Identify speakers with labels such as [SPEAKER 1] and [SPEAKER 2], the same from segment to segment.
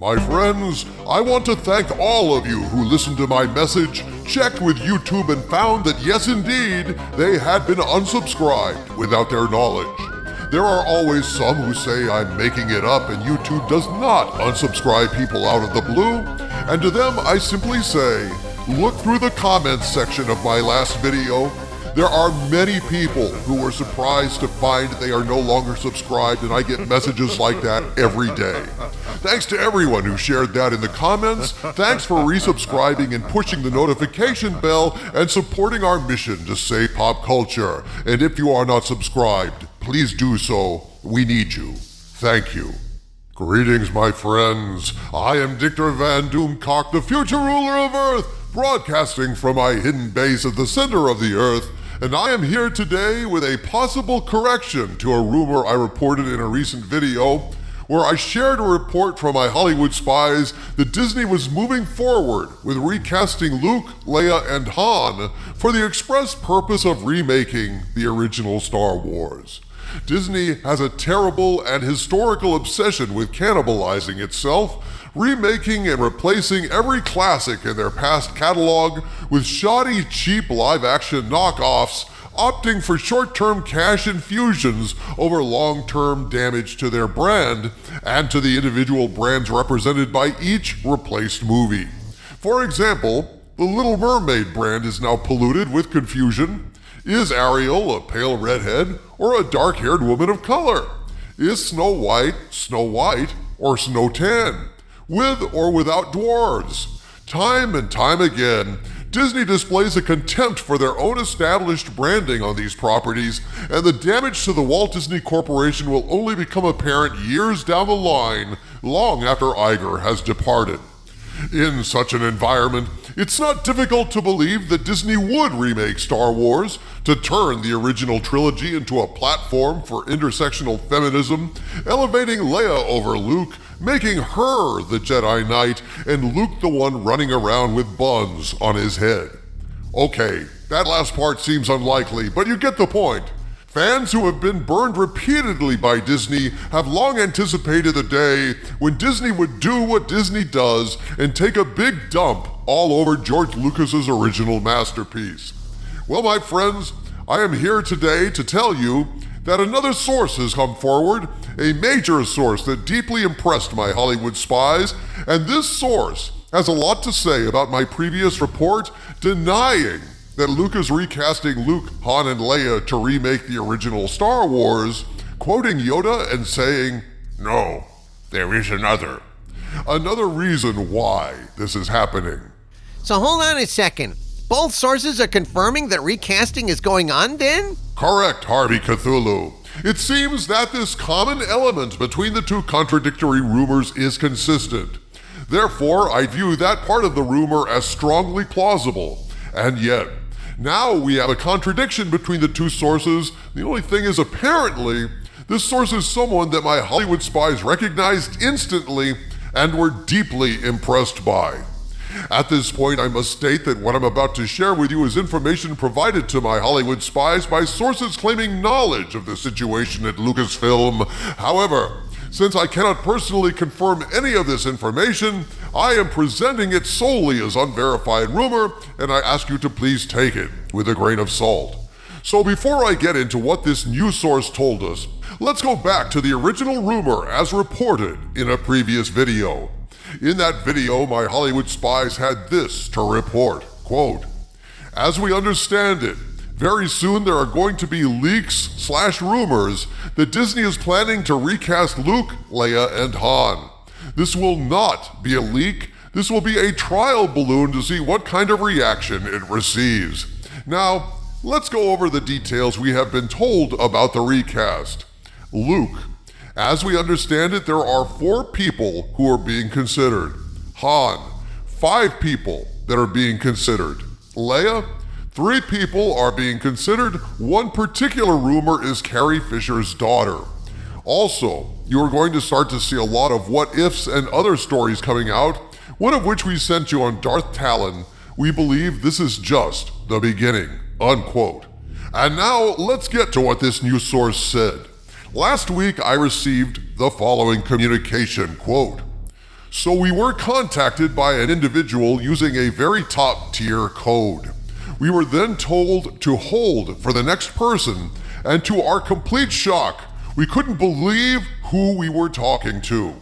[SPEAKER 1] My friends, I want to thank all of you who listened to my message, checked with YouTube and found that yes indeed, they had been unsubscribed without their knowledge. There are always some who say I'm making it up and YouTube does not unsubscribe people out of the blue, and to them I simply say, look through the comments section of my last video. There are many people who were surprised to find they are no longer subscribed, and I get messages like that every day. Thanks to everyone who shared that in the comments. Thanks for resubscribing and pushing the notification bell and supporting our mission to save pop culture. And if you are not subscribed, please do so. We need you. Thank you. Greetings, my friends. I am Dictor Van Doomcock, the future ruler of Earth, broadcasting from my hidden base at the center of the Earth. And I am here today with a possible correction to a rumor I reported in a recent video, where I shared a report from my Hollywood spies that Disney was moving forward with recasting Luke, Leia, and Han for the express purpose of remaking the original Star Wars. Disney has a terrible and historical obsession with cannibalizing itself, remaking and replacing every classic in their past catalog with shoddy, cheap live-action knockoffs, opting for short-term cash infusions over long-term damage to their brand and to the individual brands represented by each replaced movie. For example, the Little Mermaid brand is now polluted with confusion. Is Ariel a pale redhead or a dark-haired woman of color? Is Snow White, or Snow Tan? With or without dwarves? Time and time again, Disney displays a contempt for their own established branding on these properties, and the damage to the Walt Disney Corporation will only become apparent years down the line, long after Iger has departed. In such an environment, it's not difficult to believe that Disney would remake Star Wars to turn the original trilogy into a platform for intersectional feminism, elevating Leia over Luke, making her the Jedi Knight, and Luke the one running around with buns on his head. Okay, that last part seems unlikely, but you get the point. Fans who have been burned repeatedly by Disney have long anticipated the day when Disney would do what Disney does and take a big dump all over George Lucas's original masterpiece. Well, my friends, I am here today to tell you that another source has come forward, a major source that deeply impressed my Hollywood spies, and this source has a lot to say about my previous report denying that Luke is recasting Luke, Han, and Leia to remake the original Star Wars, quoting Yoda and saying, "No, there is another." Another reason why this is happening.
[SPEAKER 2] So hold on a second. Both sources are confirming that recasting is going on then?
[SPEAKER 1] Correct, Harvey Cthulhu. It seems that this common element between the two contradictory rumors is consistent. Therefore, I view that part of the rumor as strongly plausible. And yet, now we have a contradiction between the two sources. The only thing is, apparently, this source is someone that my Hollywood spies recognized instantly and were deeply impressed by. At this point, I must state that what I'm about to share with you is information provided to my Hollywood spies by sources claiming knowledge of the situation at Lucasfilm. However, since I cannot personally confirm any of this information, I am presenting it solely as unverified rumor, and I ask you to please take it with a grain of salt. So before I get into what this new source told us, let's go back to the original rumor as reported in a previous video. In that video, my Hollywood spies had this to report, quote, "As we understand it, very soon there are going to be leaks/rumors that Disney is planning to recast Luke, Leia, and Han. This will not be a leak. This will be a trial balloon to see what kind of reaction it receives." Now, let's go over the details we have been told about the recast. Luke. As we understand it, there are 4 people who are being considered. Han, 5 people that are being considered. Leia, 3 people are being considered. One particular rumor is Carrie Fisher's daughter. Also, you are going to start to see a lot of what ifs and other stories coming out, one of which we sent you on Darth Talon. We believe this is just the beginning, unquote. And now let's get to what this news source said. Last week I received the following communication, quote, So we were contacted by an individual using a very top-tier code. We were then told to hold for the next person, and to our complete shock, we couldn't believe who we were talking to.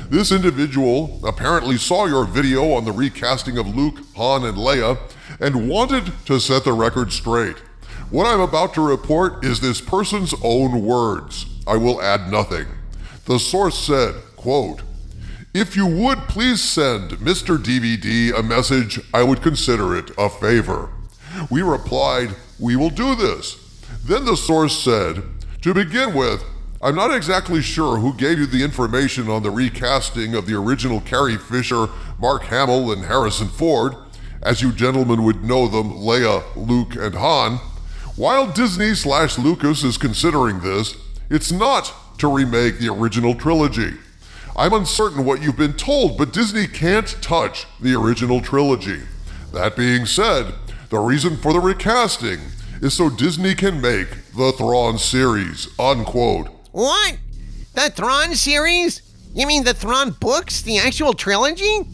[SPEAKER 1] This individual apparently saw your video on the recasting of Luke, Han, and Leia and wanted to set the record straight. What I'm about to report is this person's own words. I will add nothing. The source said, quote, "If you would please send Mr. DVD a message, I would consider it a favor." We replied, "We will do this." Then the source said, "To begin with, I'm not exactly sure who gave you the information on the recasting of the original Carrie Fisher, Mark Hamill, and Harrison Ford. As you gentlemen would know them, Leia, Luke, and Han. While Disney/Lucas is considering this, it's not to remake the original trilogy. I'm uncertain what you've been told, but Disney can't touch the original trilogy. That being said, the reason for the recasting is so Disney can make the Thrawn series," unquote.
[SPEAKER 2] What? The Thrawn series? You mean the Thrawn books, the actual trilogy?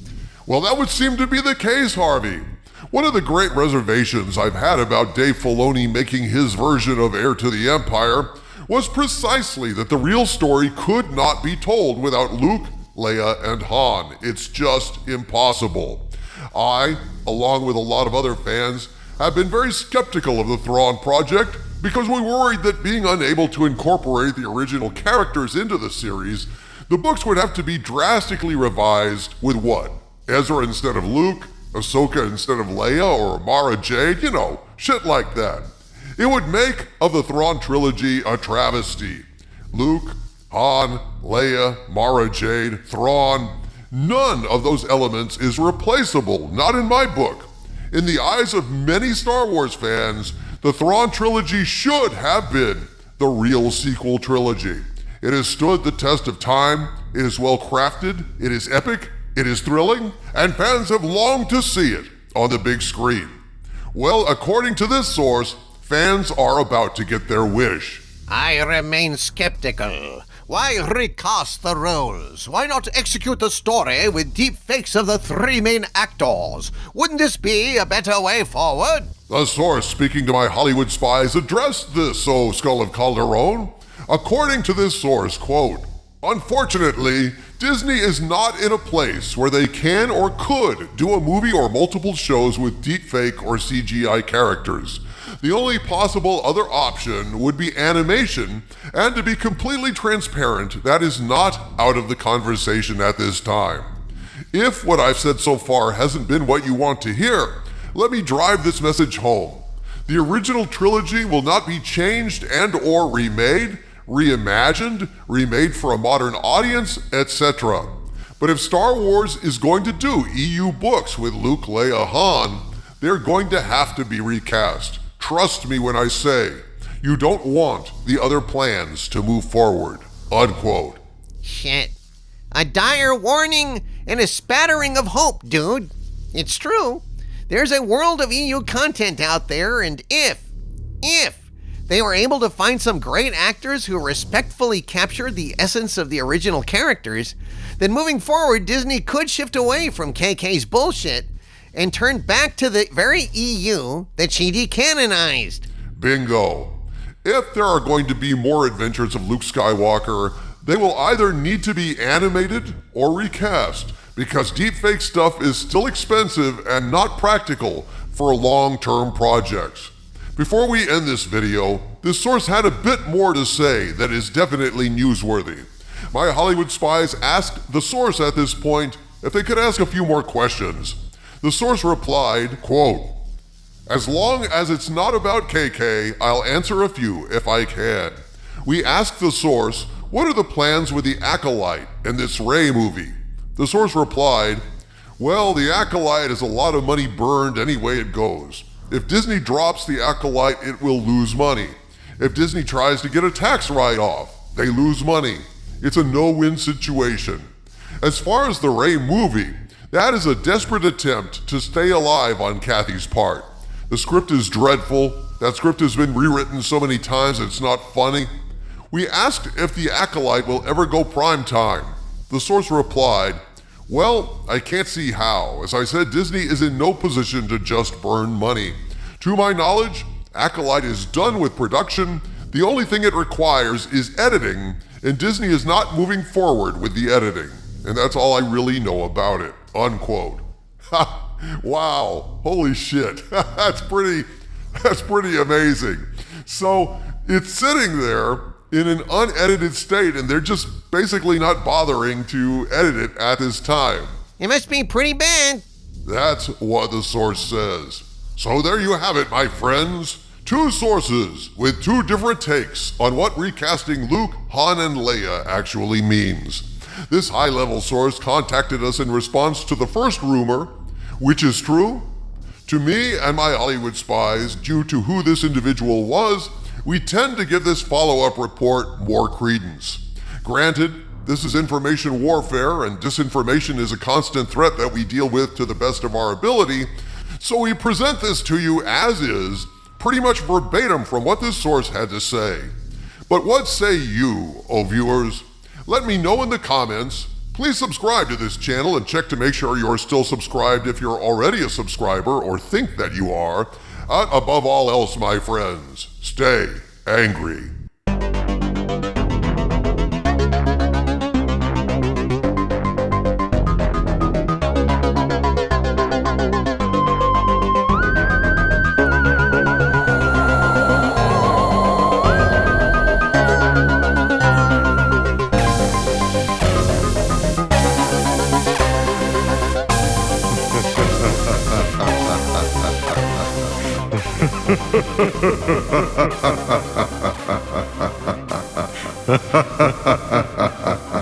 [SPEAKER 1] Well, that would seem to be the case, Harvey. One of the great reservations I've had about Dave Filoni making his version of Heir to the Empire was precisely that the real story could not be told without Luke, Leia, and Han. It's just impossible. I, along with a lot of other fans, have been very skeptical of the Thrawn project because we worried that being unable to incorporate the original characters into the series, the books would have to be drastically revised with what? Ezra instead of Luke, Ahsoka instead of Leia, or Mara Jade, shit like that. It would make of the Thrawn trilogy a travesty. Luke, Han, Leia, Mara Jade, Thrawn, none of those elements is replaceable, not in my book. In the eyes of many Star Wars fans, the Thrawn trilogy should have been the real sequel trilogy. It has stood the test of time, it is well crafted, it is epic, it is thrilling, and fans have longed to see it on the big screen. Well, according to this source, fans are about to get their wish.
[SPEAKER 2] I remain skeptical. Why recast the roles? Why not execute the story with deep fakes of the three main actors? Wouldn't this be a better way forward?
[SPEAKER 1] The source speaking to my Hollywood spies addressed this, O Skull of Calderon. According to this source, quote, "Unfortunately, Disney is not in a place where they can or could do a movie or multiple shows with deepfake or CGI characters. The only possible other option would be animation, and to be completely transparent, that is not out of the conversation at this time. If what I've said so far hasn't been what you want to hear, let me drive this message home. The original trilogy will not be changed and or remade, reimagined, remade for a modern audience, etc. But if Star Wars is going to do EU books with Luke, Leia, Han, they're going to have to be recast. Trust me when I say, you don't want the other plans to move forward," unquote.
[SPEAKER 2] Shit. A dire warning and a spattering of hope, dude. It's true. There's a world of EU content out there, and if they were able to find some great actors who respectfully captured the essence of the original characters, then moving forward, Disney could shift away from KK's bullshit and turn back to the very EU that she decanonized.
[SPEAKER 1] Bingo. If there are going to be more adventures of Luke Skywalker, they will either need to be animated or recast, because deepfake stuff is still expensive and not practical for long-term projects. Before we end this video, this source had a bit more to say that is definitely newsworthy. My Hollywood spies asked the source at this point if they could ask a few more questions. The source replied, quote, "As long as it's not about KK, I'll answer a few if I can." We asked the source, what are the plans with the Acolyte in this Rey movie? The source replied, "Well, the Acolyte is a lot of money burned any way it goes. If Disney drops the Acolyte, it will lose money. If Disney tries to get a tax write-off, they lose money. It's a no-win situation. As far as the Rey movie, that is a desperate attempt to stay alive on Kathy's part. The script is dreadful. That script has been rewritten so many times it's not funny. We asked if the Acolyte will ever go prime time. The source replied, Well, I can't see how. As I said, Disney is in no position to just burn money. To my knowledge, Acolyte is done with production. The only thing it requires is editing, and Disney is not moving forward with the editing. And that's all I really know about it. Unquote. Ha! Wow. Holy shit. That's pretty amazing. So it's sitting there in an unedited state, and they're just basically not bothering to edit it at this time.
[SPEAKER 2] It must be pretty bad.
[SPEAKER 1] That's what the source says. So there you have it, my friends. Two sources with two different takes on what recasting Luke, Han, and Leia actually means. This high-level source contacted us in response to the first rumor, which is true. To me and my Hollywood spies, due to who this individual was, we tend to give this follow-up report more credence. Granted, this is information warfare, and disinformation is a constant threat that we deal with to the best of our ability, so we present this to you as is, pretty much verbatim from what this source had to say. But what say you, oh viewers? Let me know in the comments. Please subscribe to this channel and check to make sure you're still subscribed if you're already a subscriber or think that you are. Above all else, my friends, stay angry. Ha ha ha ha ha ha.